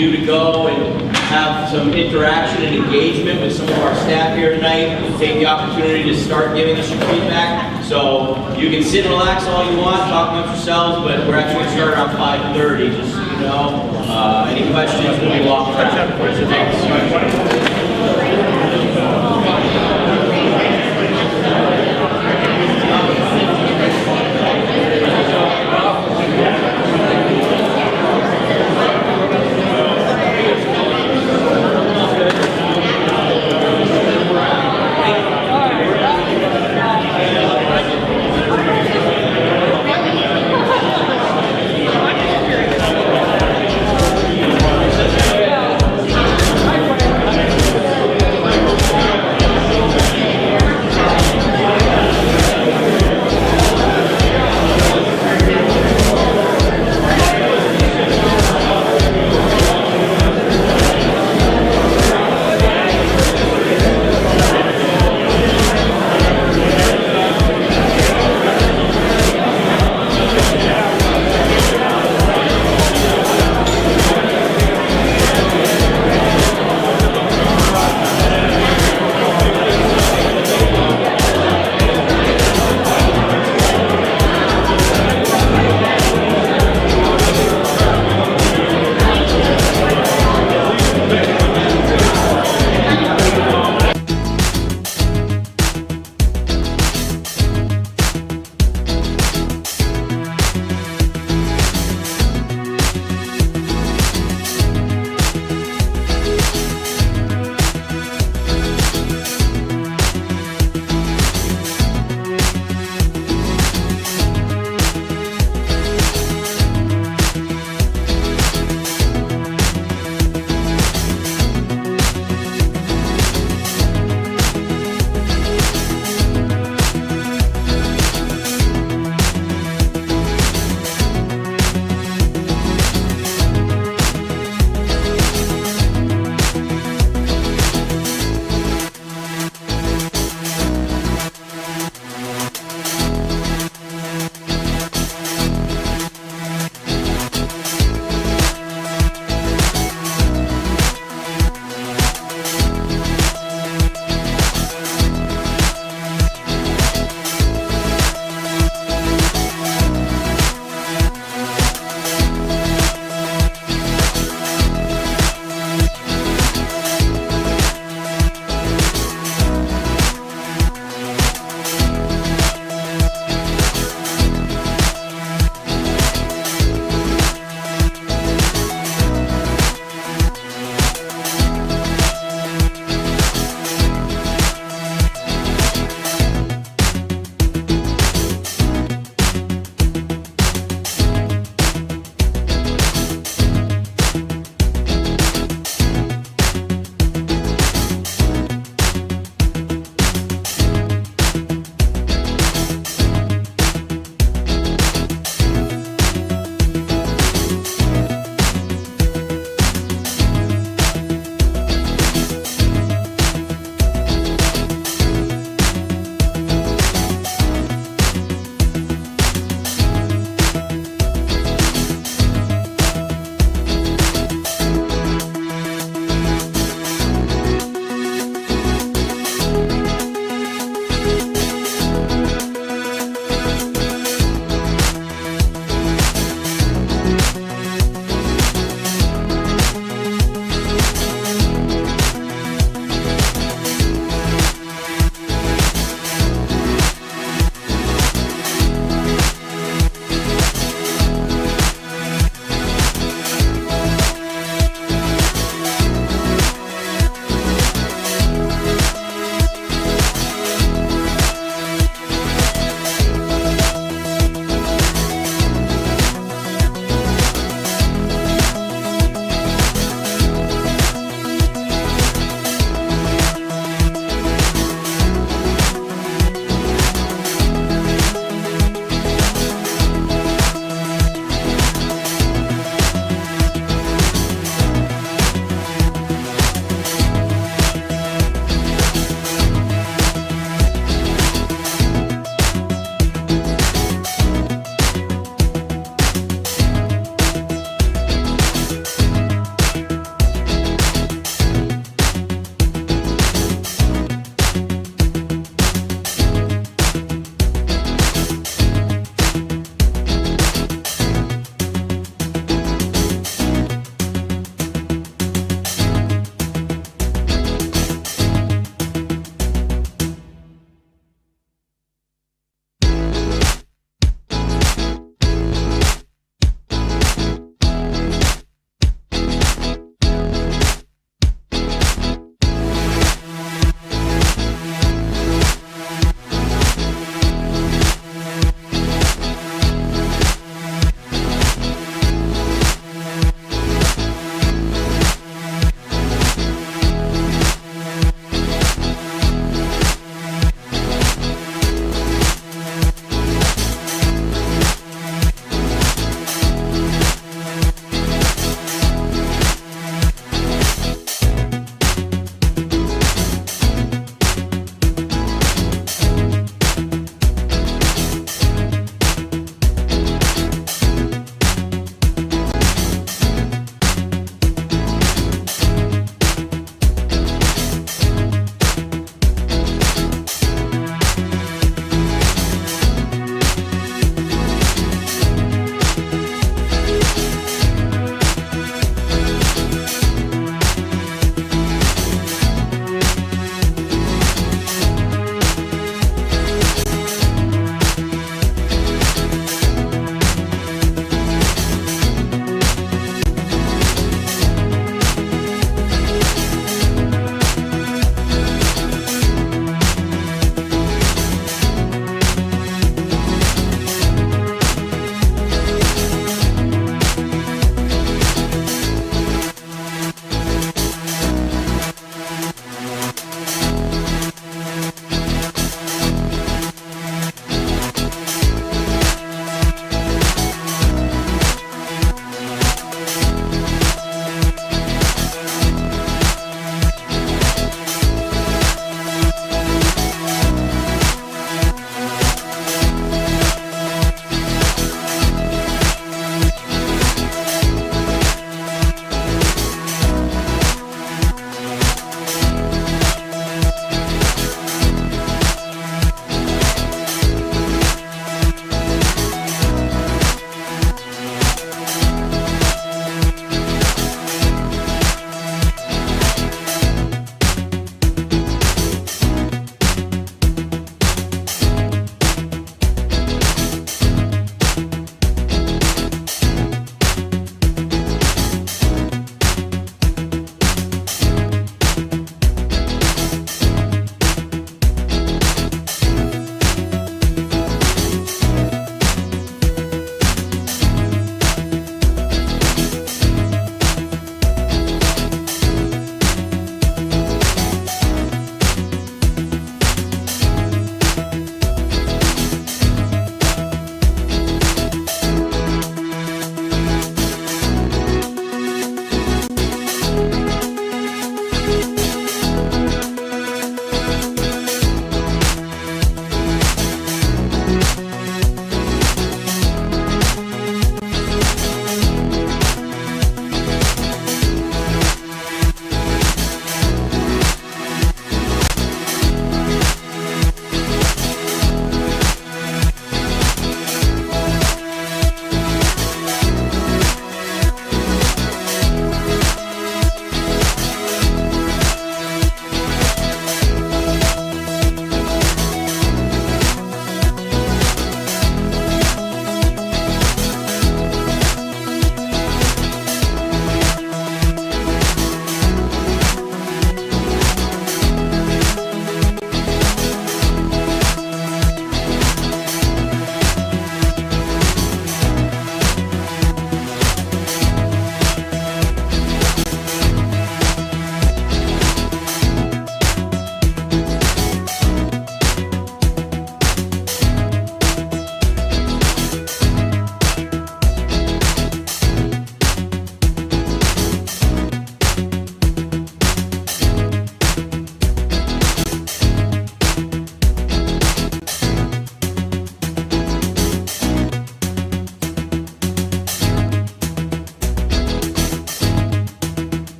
you to go and have some interaction and engagement with some of our staff here tonight. Take the opportunity to start giving us your feedback. So you can sit and relax all you want, talk amongst yourselves, but we're actually going to start around 5:30, just so you know. Any questions, we'll be walking around.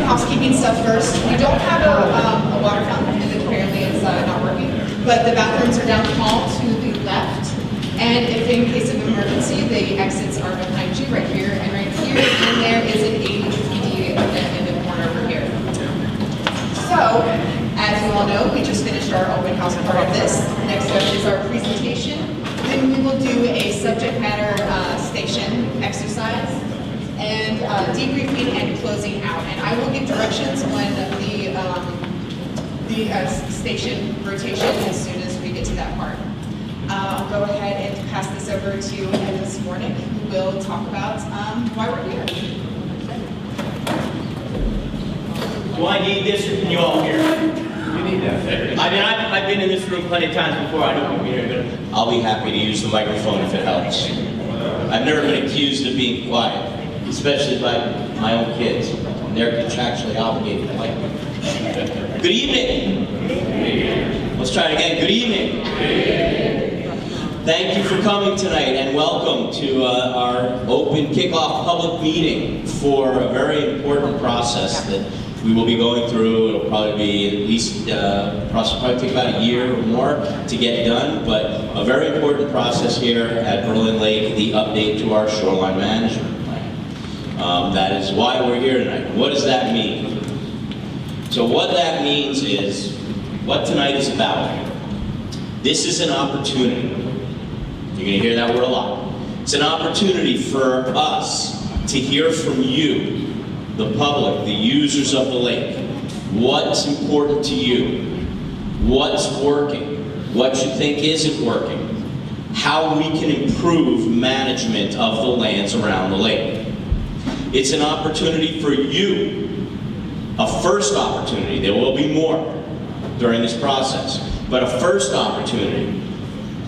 housekeeping stuff first. We don't have a water fountain, and apparently it's not working, but the bathrooms are down the hall to the left. And if in case of emergency, the exits are behind you right here and right here. And there is an AED in the corner over here. So, as you all know, we just finished our open house part of this. Next up is our presentation. Then we will do a subject matter station exercise and debriefing and closing out. And I will give directions when the station rotation as soon as we get to that part. I'll go ahead and pass this over to Ed this morning, who will talk about why we're here. Do I need this, or can you all hear me? You need that. I mean, I've been in this room plenty of times before. I don't want to be here, but I'll be happy to use the microphone if it helps. I've never been accused of being quiet, especially by my own kids. They're contractually obligated to like me. Good evening. Let's try it again. Good evening. Thank you for coming tonight, and welcome to our open kickoff public meeting for a very important process that we will be going through. It'll probably be at least, probably take about a year or more to get done, but a very important process here at Berlin Lake, the update to our shoreline management plan. That is why we're here tonight. What does that mean? So what that means is, what tonight is about. This is an opportunity. You're going to hear that word a lot. It's an opportunity for us to hear from you, the public, the users of the lake. What's important to you? What's working? What you think isn't working? How we can improve management of the lands around the lake. It's an opportunity for you, a first opportunity. There will be more during this process, but a first opportunity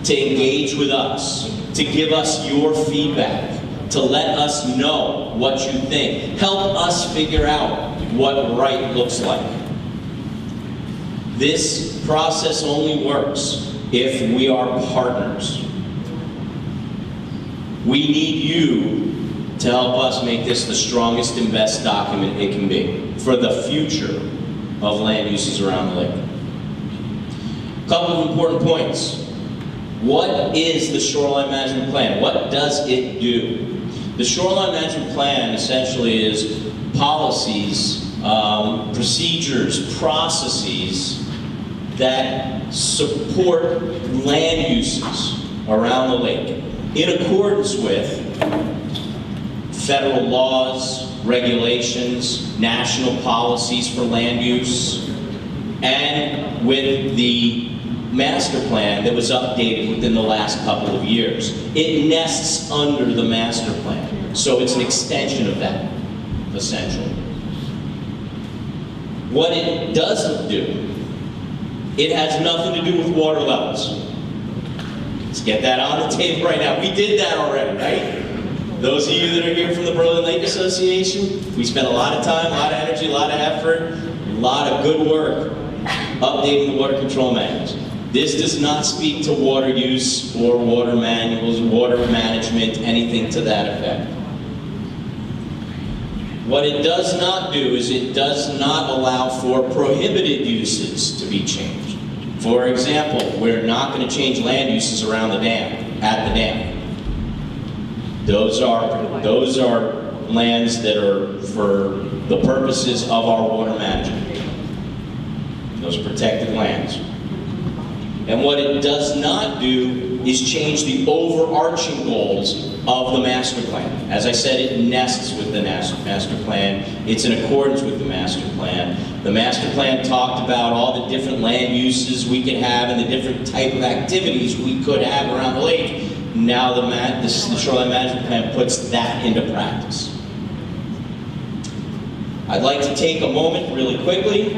to engage with us, to give us your feedback, to let us know what you think. Help us figure out what right looks like. This process only works if we are partners. We need you to help us make this the strongest and best document it can be for the future of land uses around the lake. A couple of important points. What is the Shoreline Management Plan? What does it do? The Shoreline Management Plan essentially is policies, procedures, processes that support land uses around the lake in accordance with federal laws, regulations, national policies for land use, and with the master plan that was updated within the last couple of years. It nests under the master plan, so it's an extension of that, essentially. What it doesn't do, it has nothing to do with water levels. Let's get that on the table right now. We did that already, right? Those of you that are here from the Berlin Lake Association, we spent a lot of time, a lot of energy, a lot of effort, a lot of good work updating the water control manuals. This does not speak to water use or water manuals, water management, anything to that effect. What it does not do is it does not allow for prohibited uses to be changed. For example, we're not going to change land uses around the dam, at the dam. Those are lands that are for the purposes of our water management. Those are protected lands. And what it does not do is change the overarching goals of the master plan. As I said, it nests with the master plan. It's in accordance with the master plan. The master plan talked about all the different land uses we could have and the different type of activities we could have around the lake. Now the Shoreline Management Plan puts that into practice. I'd like to take a moment really quickly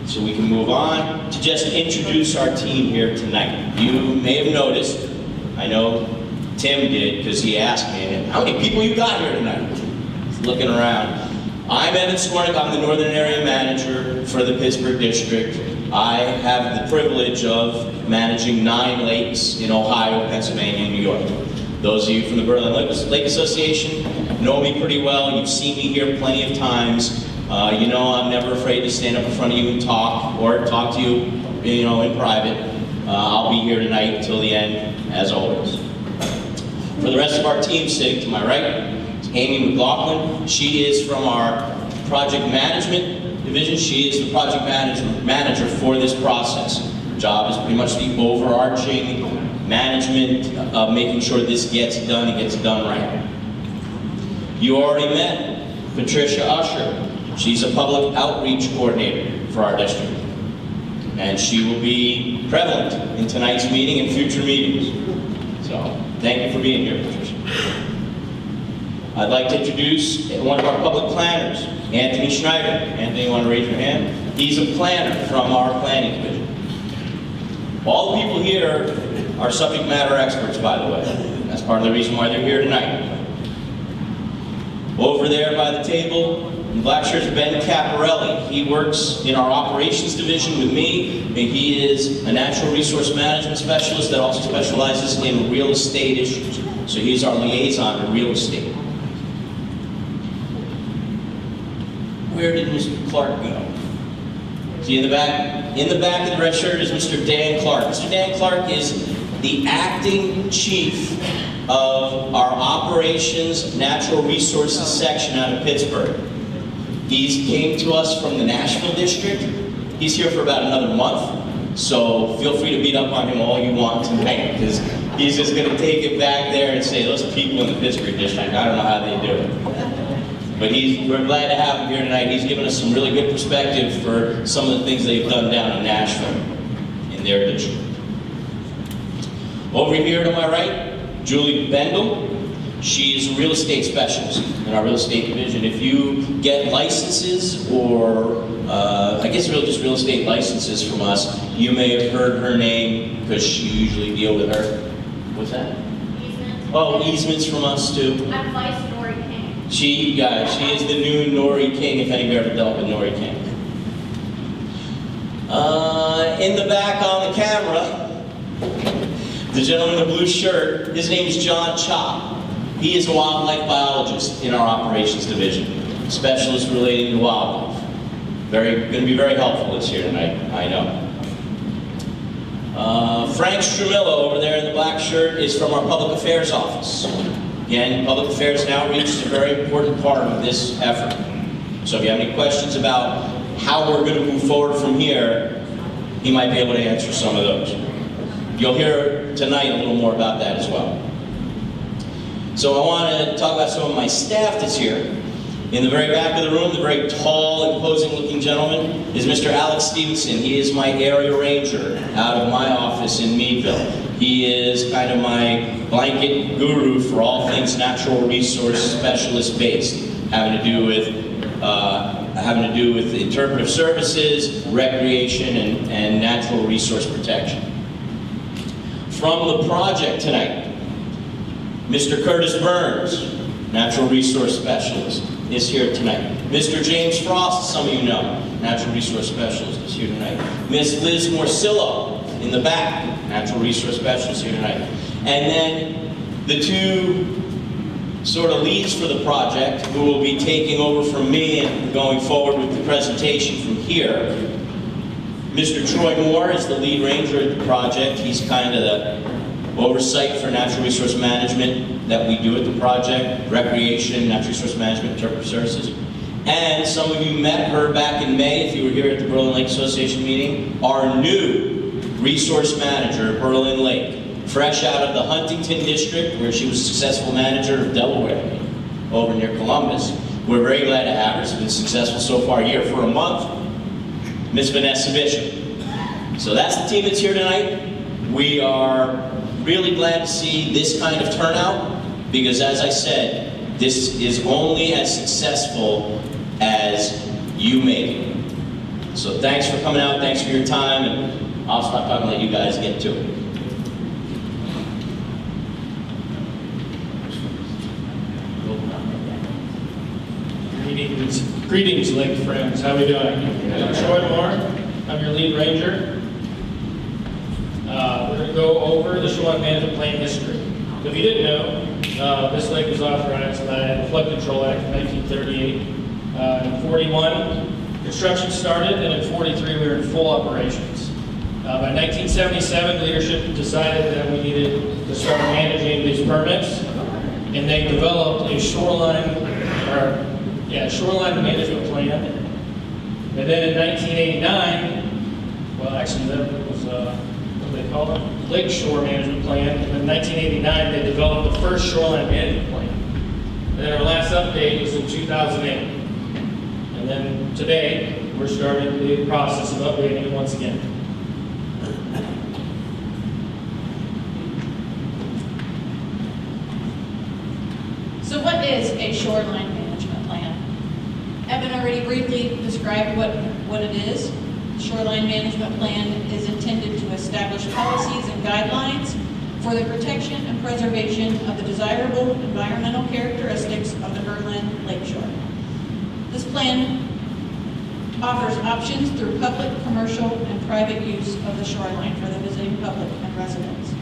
so we can move on to just introduce our team here tonight. You may have noticed, I know Tim did because he asked me, how many people you got here tonight? He's looking around. I'm Evan Skornick, I'm the Northern Area Manager for the Pittsburgh District. I have the privilege of managing 9 lakes in Ohio, Pennsylvania, and New York. Those of you from the Berlin Lake Association know me pretty well. You've seen me here plenty of times. You know I'm never afraid to stand up in front of you and talk, or talk to you, you know, in private. I'll be here tonight until the end, as always. For the rest of our team, sitting to my right, is Amy McLaughlin. She is from our project management division. She is the project manager for this process. Her job is pretty much the overarching management of making sure this gets done and gets done right. You already met Patricia Usher. She's a public outreach coordinator for our district. And she will be prevalent in tonight's meeting and future meetings. So, thank you for being here, Patricia. I'd like to introduce one of our public planners, Anthony Schneider. Anthony, you want to raise your hand? He's a planner from our planning division. All the people here are subject matter experts, by the way. That's part of the reason why they're here tonight. Over there by the table, in black shirts, Ben Caparelli. He works in our operations division with me, and he is a natural resource management specialist that also specializes in real estate issues. So he's our liaison to real estate. Where did Mr. Clark go? See in the back? In the back of the red shirt is Mr. Dan Clark. Mr. Dan Clark is the acting chief of our operations natural resources section out of Pittsburgh. He came to us from the Nashville district. He's here for about another month, so feel free to beat up on him all you want tonight, because he's just going to take it back there and say, those people in the Pittsburgh district, I don't know how they do it. But we're glad to have him here tonight. He's given us some really good perspective for some of the things they've done down in Nashville, in their district. Over here to my right, Julie Bendel. She is a real estate specialist in our real estate division. If you get licenses or, I guess really just real estate licenses from us, you may have heard her name because you usually deal with her. What's that? Easements. Oh, easements from us too. I'm Vice Nori King. She is the new Nori King, if anybody ever dealt with Nori King. In the back on the camera, the gentleman in the blue shirt, his name is John Chop. He is a wildlife biologist in our operations division, specialist relating to wildlife. Going to be very helpful this year tonight, I know. Frank Strumillo over there in the black shirt is from our public affairs office. Again, public affairs and outreach is a very important part of this effort. So if you have any questions about how we're going to move forward from here, he might be able to answer some of those. You'll hear tonight a little more about that as well. So I want to talk about some of my staff that's here. In the very back of the room, the very tall, imposing-looking gentleman is Mr. Alex Stevenson. He is my area ranger out of my office in Meadville. He is kind of my blanket guru for all things natural resource specialist based, having to do with interpretive services, recreation, and natural resource protection. From the project tonight, Mr. Curtis Burns, natural resource specialist, is here tonight. Mr. James Frost, some of you know, natural resource specialist, is here tonight. Ms. Liz Morcillo, in the back, natural resource specialist, here tonight. And then the two sort of leads for the project, who will be taking over from me and going forward with the presentation from here. Mr. Troy Moore is the lead ranger at the project. He's kind of the oversight for natural resource management that we do at the project, recreation, natural resource management, interpretive services. And some of you met her back in May, if you were here at the Berlin Lake Association meeting, our new resource manager at Berlin Lake, fresh out of the Huntington district, where she was a successful manager of Delaware, over near Columbus. We're very glad to have her. She's been successful so far here for a month. Miss Vanessa Bishop. So that's the team that's here tonight. We are really glad to see this kind of turnout, because as I said, this is only as successful as you make it. So thanks for coming out, thanks for your time, and I'll stop talking and let you guys get to it. Greetings, Lake friends. How are we doing? I'm Troy Moore. I'm your lead ranger. We're going to go over the shoreline management plan history. So if you didn't know, this lake was authorized by the Flood Control Act of 1938 in 41, construction started, and in 43, we were in full operations. By 1977, leadership decided that we needed to start managing these permits, and they developed a shoreline management plan. And then in 1989, well, actually that was what do they call it? Lake Shore Management Plan. And in 1989, they developed the first shoreline management plan. And then our last update was in 2008. And then today, we're starting the process of updating it once again. So what is a shoreline management plan? Evan already briefly described what it is. The shoreline management plan is intended to establish policies and guidelines for the protection and preservation of the desirable environmental characteristics of the Berlin Lakeshore. This plan offers options through public, commercial, and private use of the shoreline for the visiting public and residents.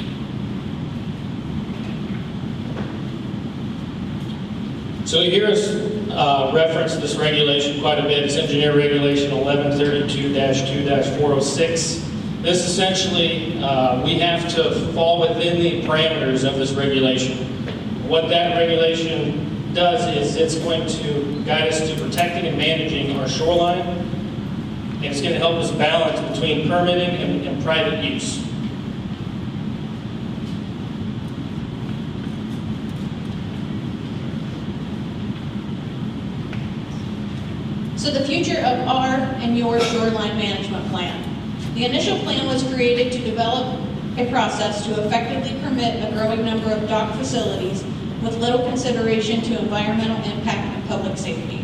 So you hear us reference this regulation quite a bit. It's Engineer Regulation 1132-2-406. This essentially, we have to fall within the parameters of this regulation. What that regulation does is it's going to guide us to protecting and managing our shoreline, and it's going to help us balance between permitting and private use. So the future of our and your shoreline management plan. The initial plan was created to develop a process to effectively permit a growing number of dock facilities with little consideration to environmental impact and public safety.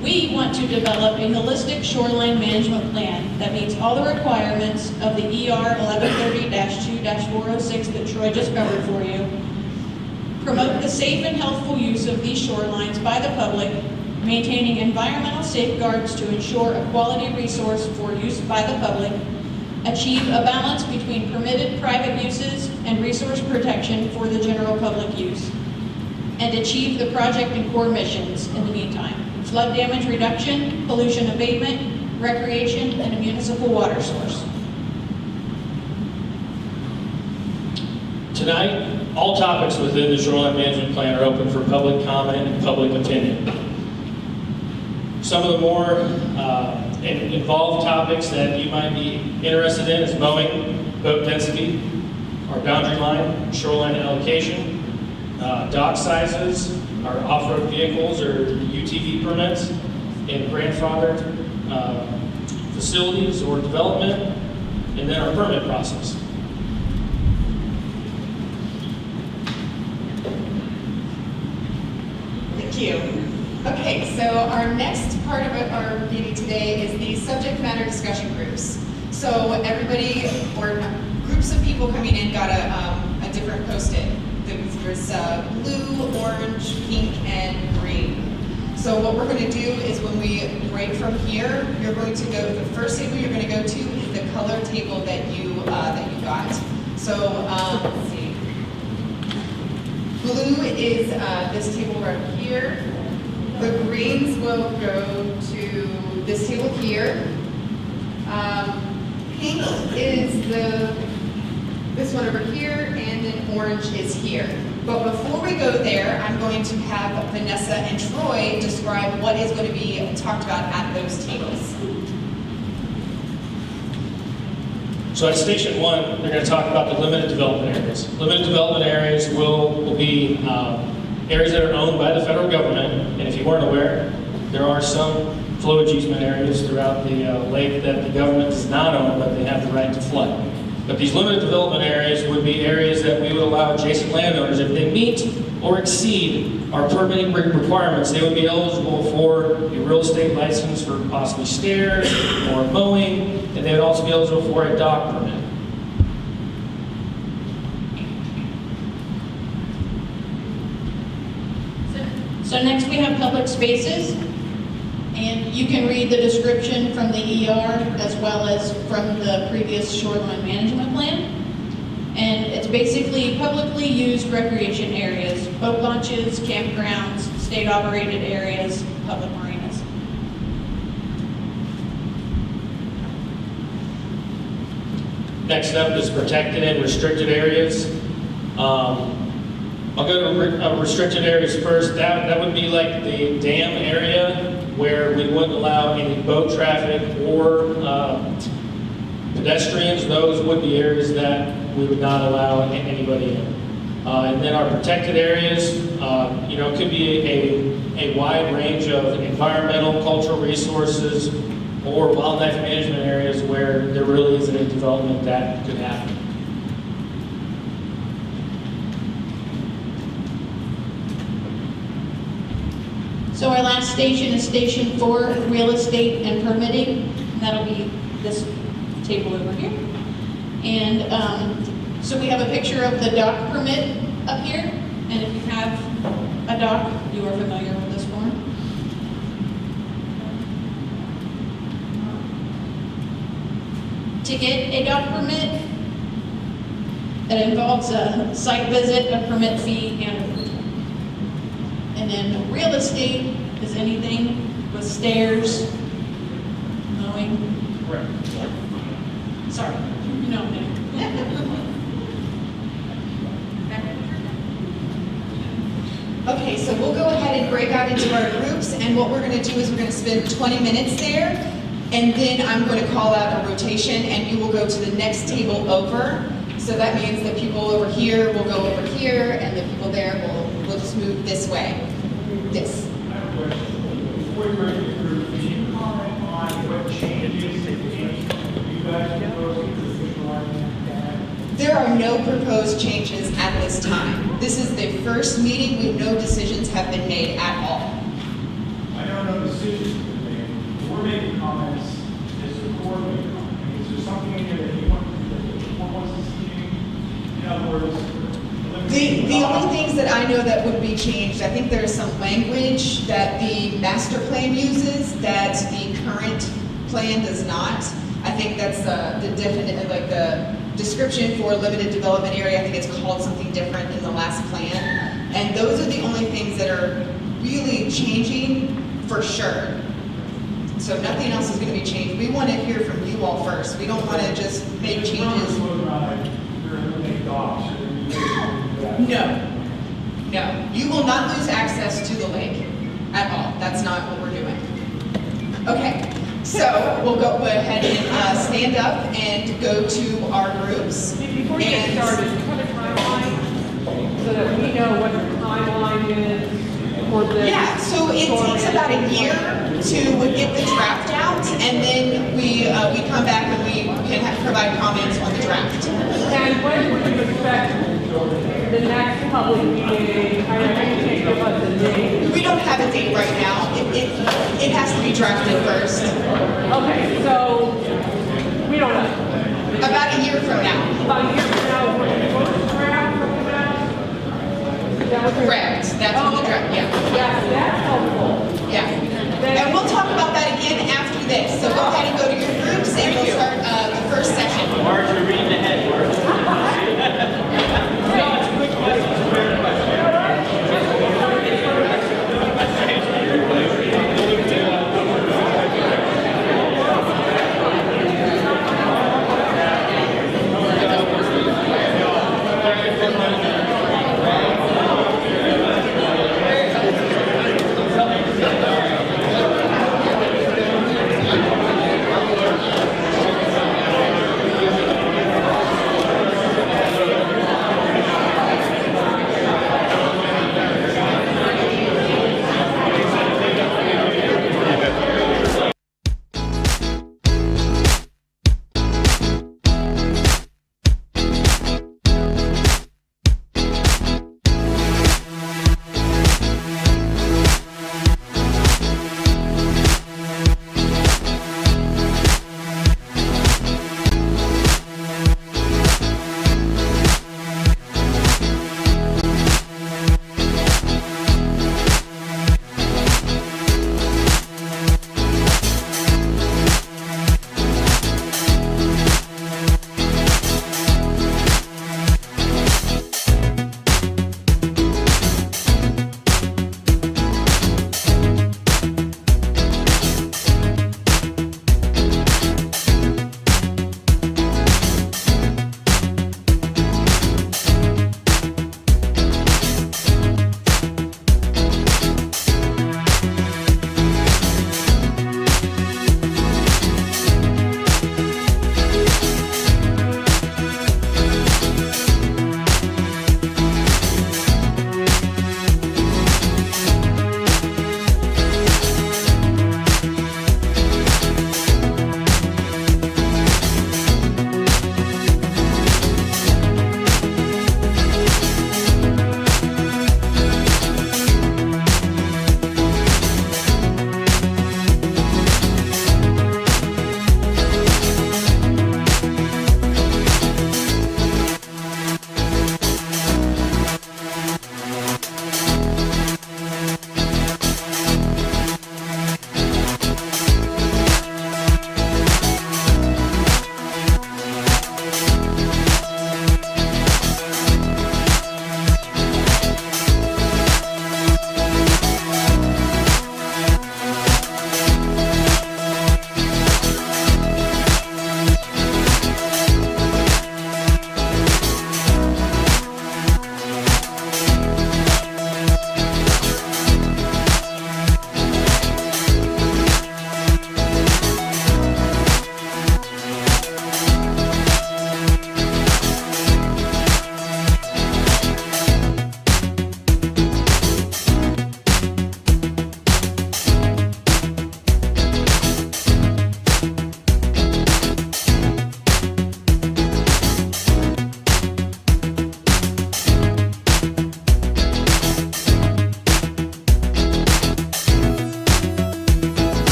We want to develop a holistic shoreline management plan that meets all the requirements of the ER 1130-2-406 that Troy just covered for you, promote the safe and healthful use of these shorelines by the public, maintaining environmental safeguards to ensure a quality resource for use by the public, achieve a balance between permitted private uses and resource protection for the general public use, and achieve the project and core missions in the meantime: flood damage reduction, pollution abatement, recreation, and a municipal water source. Tonight, all topics within the Shoreline Management Plan are open for public comment and public opinion. Some of the more involved topics that you might be interested in is mowing, boat density, our boundary line, shoreline allocation, dock sizes, our off-road vehicles or UTV permits, and grandfathered facilities or development, and then our permit process. Thank you. Okay, so our next part of our meeting today is the subject matter discussion groups. So everybody, or groups of people coming in, got a different post-it. There's blue, orange, pink, and green. So what we're going to do is when we break from here, you're going to go, the first table you're going to go to is the color table that you got. So let's see. Blue is this table right here. The greens will go to this table here. Pink is this one over here, and then orange is here. But before we go there, I'm going to have Vanessa and Troy describe what is going to be talked about at those tables. So at Station 1, they're going to talk about the limited development areas. Limited development areas will be areas that are owned by the federal government, and if you weren't aware, there are some flowage easement areas throughout the lake that the government does not own, but they have the right to flood. But these limited development areas would be areas that we would allow adjacent landowners, if they meet or exceed our permitting requirements, they would be eligible for a real estate license for possibly stairs or mowing, and they would also be eligible for a dock permit. So next we have public spaces, and you can read the description from the ER as well as from the previous shoreline management plan. And it's basically publicly used recreation areas, boat launches, campgrounds, state-operated areas, public marinas. Next up is protected and restricted areas. I'll go to restricted areas first. That would be like the dam area where we wouldn't allow any boat traffic or pedestrians. Those would be areas that we would not allow anybody in. And then our protected areas, it could be a wide range of environmental, cultural resources, or wildlife management areas where there really isn't any development that could happen. So our last station is Station 4, Real Estate and Permitting. And that'll be this table over here. And so we have a picture of the dock permit up here. And if you have a dock, you are familiar with this form. To get a dock permit, it involves a site visit, a permit fee, and a fee. And then real estate is anything with stairs, mowing. Right. Sorry, you know me. Okay, so we'll go ahead and break out into our groups, and what we're gonna do is we're gonna spend 20 minutes there, and then I'm gonna call out a rotation, and you will go to the next table over. So that means the people over here will go over here, and the people there will just move this way. This. I have a question. Before you break the group, can you comment on what changes you guys propose to the shoreline? There are no proposed changes at this time. This is the first meeting, no decisions have been made at all. I know no decisions have been made. We're making comments as the board making comments. Is there something in here that you want, that the board wants to see? In other words, The only things that I know that would be changed, I think there's some language that the master plan uses that the current plan does not. I think that's the definite, like the description for limited development area, I think it's called something different in the last plan. And those are the only things that are really changing for sure. So nothing else is gonna be changed. We wanna hear from you all first. We don't wanna just make changes. You're eliminating docks, or you do that. No, no. You will not lose access to the lake at all. That's not what we're doing. Okay, so we'll go ahead and stand up and go to our groups. Before you get And- started, do you have a timeline so that we know what the timeline is for this? Yeah, so it takes about a year to get the draft out, and then we come back and we can provide comments on the draft. And when would you expect the next public meeting? I know you can't give us a date. We don't have a date right now. It has to be drafted first. Okay, so we don't know. About a year from now. About a year from now, when the first draft comes out? Is that what you're- Correct, that's when the draft, yeah. Yes, that's helpful. Yeah, and we'll talk about that again after this. So go ahead and go to your groups, and we'll start the first session. Marge, you're reading ahead, Marge.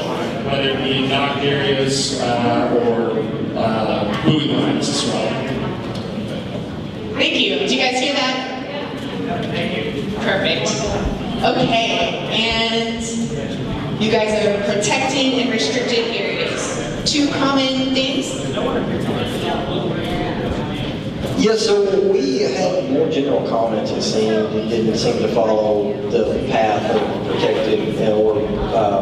shoreline, whether it be dock areas or moving lines as well. Thank you. Did you guys hear that? Thank you. Perfect. Okay, and you guys are protecting and restricted areas. 2 common things. Yeah, so we had more general comments, it seemed. It didn't seem to follow the path of protected or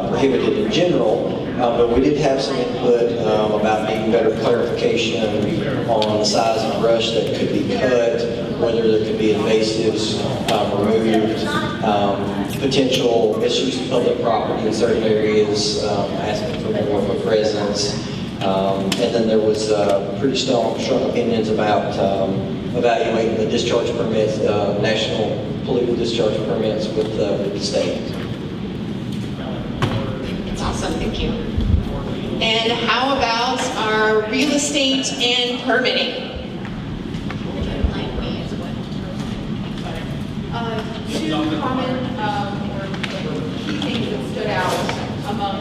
prohibited in general. But we did have some input about needing better clarification on the size of brush that could be cut, whether there could be invasives removed, potential misuse of public property in certain areas, asking for more of a presence. And then there was pretty strong opinions about evaluating the discharge permits, national pollutant discharge permits with the state. That's awesome, thank you. And how about our real estate and permitting? 2 common or key things that stood out among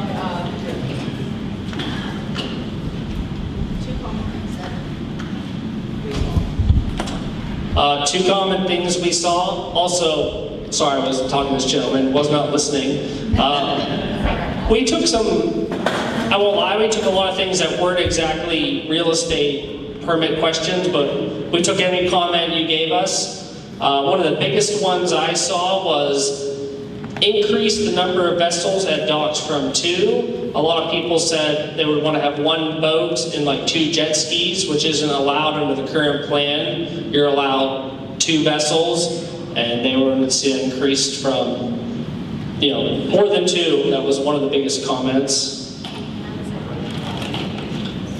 2 common things we saw. Also, sorry, I was talking to this gentleman, was not listening. We took I won't lie, we took a lot of things that weren't exactly real estate permit questions, but we took any comment you gave us. One of the biggest ones I saw was increase the number of vessels at docks from 2. A lot of people said they would want to have 1 boat and like 2 jet skis, which isn't allowed under the current plan. You're allowed 2 vessels, and they were to see it increased from, more than 2. That was one of the biggest comments.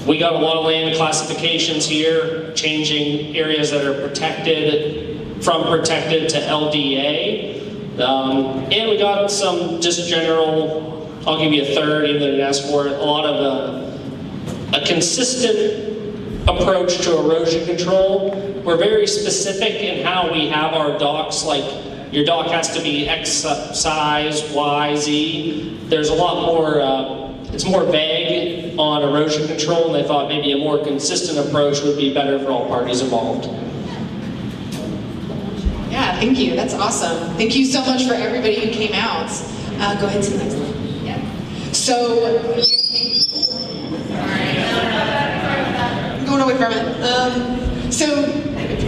We got a lot of land classifications here, changing areas that are protected from protected to LDA. And we got some just general, I'll give you a third, even though you didn't ask for it, a lot of a consistent approach to erosion control. We're very specific in how we have our docks, like your dock has to be X size, Y, Z. There's a lot more, it's more vague on erosion control, and they thought maybe a more consistent approach would be better for all parties involved. Yeah, thank you. That's awesome. Thank you so much for everybody who came out. Go ahead to the next one. Yep. So, I'm going away from it. So,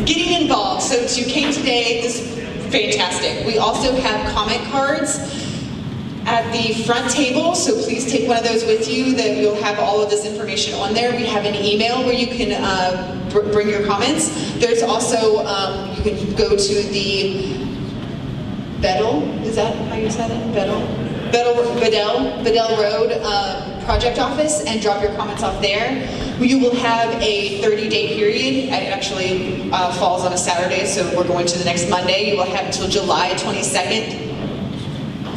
getting involved. So, you came today. This is fantastic. We also have comment cards at the front table, so please take one of those with you. That you'll have all of this information on there. We have an email where you can bring your comments. There's also, you can go to the Bedell, is that how you said it? Bedell Road project office and drop your comments off there. You will have a 30-day period. It actually falls on a Saturday, so we're going to the next Monday. You will have until July 22nd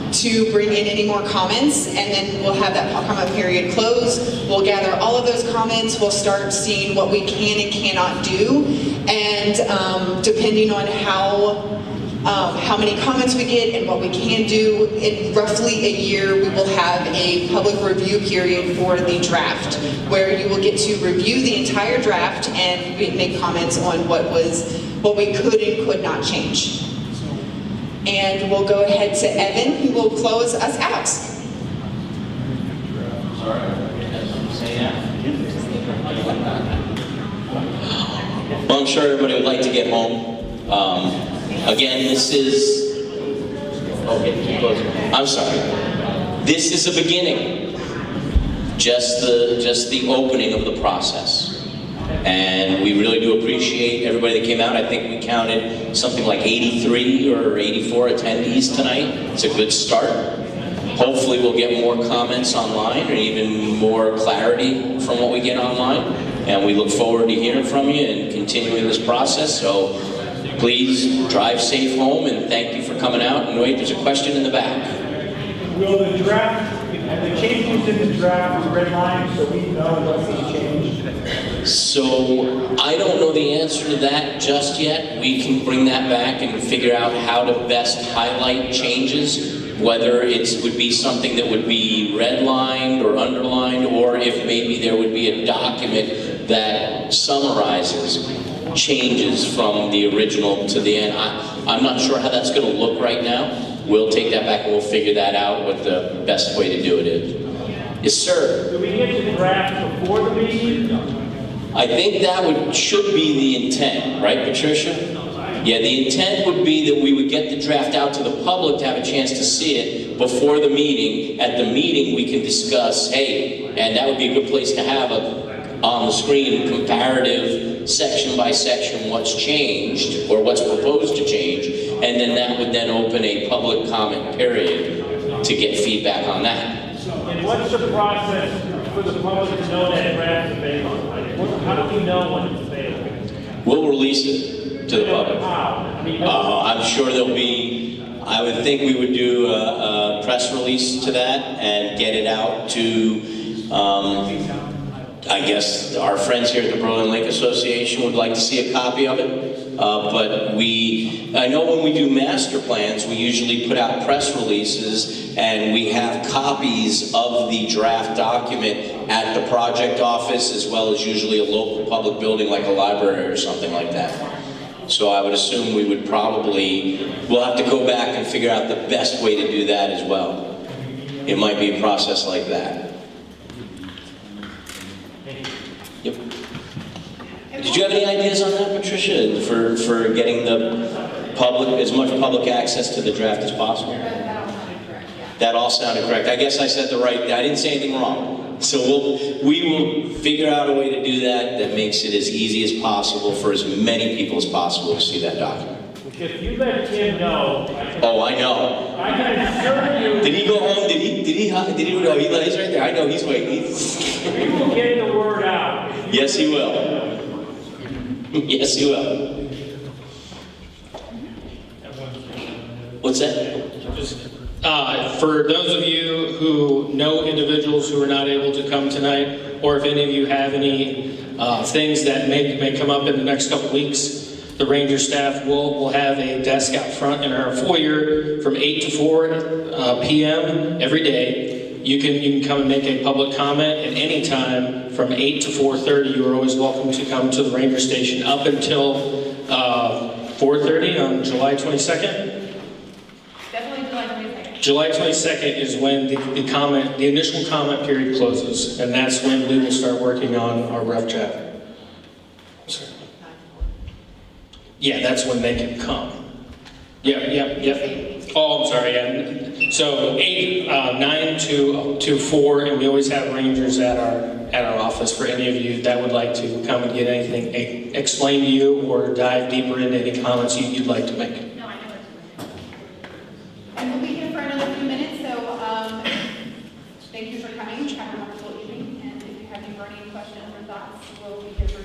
to bring in any more comments, and then we'll have that comment period close. We'll gather all of those comments. We'll start seeing what we can and cannot do, and depending on how many comments we get and what we can do, in roughly a year we will have a public review period for the draft, where you will get to review the entire draft and make comments on what we could and could not change. And we'll go ahead to Evan, who will close us out. Well, I'm sure everybody would like to get home. Again, this is, I'm sorry. This is a beginning. Just the opening of the process. And we really do appreciate everybody that came out. I think we counted something like 83 or 84 attendees tonight. It's a good start. Hopefully we'll get more comments online or even more clarity from what we get online. And we look forward to hearing from you and continuing this process. So please drive safe home, and thank you for coming out. And wait, there's a question in the back. Will the draft, and the changes in the draft is red line, so we know what's being changed? So I don't know the answer to that just yet. We can bring that back and figure out how to best highlight changes, whether it would be something that would be redlined or underlined, or if maybe there would be a document that summarizes changes from the original to the end. I'm not sure how that's going to look right now. We'll take that back and we'll figure that out, what the best way to do it is. Yes, sir. Do we get the draft before the meeting? I think that should be the intent, right, Patricia? Yeah, the intent would be that we would get the draft out to the public to have a chance to see it before the meeting. At the meeting, we can discuss, hey, and that would be a good place to have on the screen comparative section by section what's changed or what's proposed to change, and then that would then open a public comment period to get feedback on that. And what's the process for the public to know that draft is available? How do we know when it's available? We'll release it to the public. How? I mean, I'm sure there'll be, I would think we would do a press release to that and get it out to, I guess our friends here at the Berlin Lake Association would like to see a copy of it. But I know when we do master plans, we usually put out press releases and we have copies of the draft document at the project office, as well as usually a local public building like a library or something like that. So I would assume we would we'll have to go back and figure out the best way to do that as well. It might be a process like that. Yep. Did you have any ideas on that, Patricia, for getting the public, as much public access to the draft as possible? That all sounded correct. I guess I said I didn't say anything wrong. So we will figure out a way to do that makes it as easy as possible for as many people as possible to see that document. if you let Tim know. Oh, I know. I can assure you. Did he go home? Did he no, he's right there. I know he's waiting. We will get the word out. Yes, he will. Yes, he will. What's that? For those of you who know individuals who are not able to come tonight, or if any of you have any things that may come up in the next couple weeks, the Ranger staff will have a desk out front in our foyer from 8 to 4 p.m. every day. You can come and make a public comment at any time from 8 to 4:30. You are always welcome to come to the Ranger station up until 4:30 on July 22nd. Definitely July 22nd. July 22nd is when the initial comment period closes, and that's when we will start working on our rough draft. Yeah, that's when they can come. Yep. Oh, I'm sorry. Yeah. So 9 to 4, and we always have rangers at our office for any of you that would like to come and get anything explained to you or dive deeper into any comments you'd like to make. No, I know what And we'll be here for another few minutes, so thank you for coming. Have a wonderful evening. And if you have any burning questions or thoughts, we'll be here for